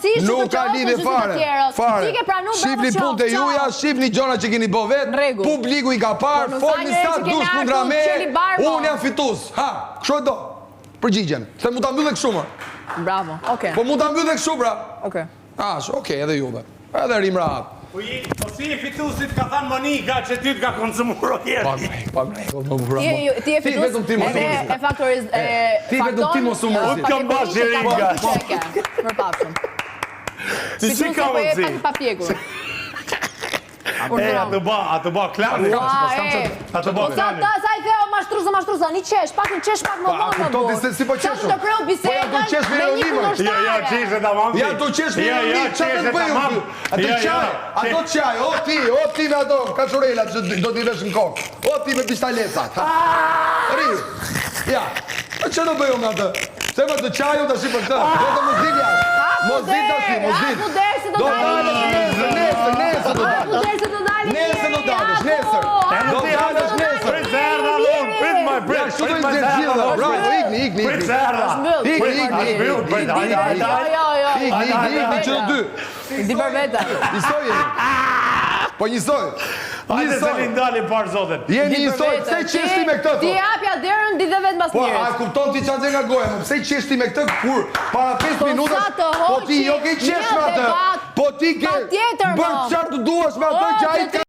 si ishte Nuk ka lidhje fare. Ti ke pranuar Shifni punët e juaja, shifni gjona që keni bë vetë. Publiku i ka parë, folni sa dush kundra me. Unë jam fitues. Ha, kështu e do. Përgjigjen. Se mund ta mbyllë kështu më. Bravo. Okej. Po mund ta mbyllë kështu pra. Okej. Okej, edhe juve. Edhe rim rahat. Po si e fituesit ka thënë Monika që ty t'ka konsumuar rokjet. Pa me, Ti e fitues. E faktoriz Ti vetëm ti mos u mos. Unë kam bash jeringa. Përpafshëm. Ti si ka mundsi? Pa pjekur. Atë ba klani. Atë ba klani. Sa i theo mashtruza, një qesh, pak në qesh, pak më vonë. A kupton si po qeshur? Sa të kreu bisedën. Po ja do qesh me Jeronimën. Ja qeshe tamam. Ja do qesh me Jeronimën. Çfarë të bëjmë? Ato çaj, o ti me ato kaçurela që do t'i vesh në kokë. O ti me pistalecat. Ri. Ja. Çfarë do bëjmë me atë? Se më të çaju tash për këtë. Do të mos dilja. Mos dit tash, mos dit. Do nesër do dalësh. Nesër do dalësh, nesër. Do dalësh nesër. Prit, Shtu do i nxjerr gjithë. Bravo, ikni. Prit se erdha. Ikni që dy. Di për vete. Njësoj jeni. Po njësoj. Hajde se li ndali parë zotin. Jeni njësoj. Pse qeshti me këtë? Ti hapja derën, di dhe vetë mas Po, njerës. a kupton ti çfarë nga goja? Pse qeshti me këtë kur para 5 minuta? Po ti jo ke qesh me atë. Po ti ke bërë çfarë të duash me atë që ai ka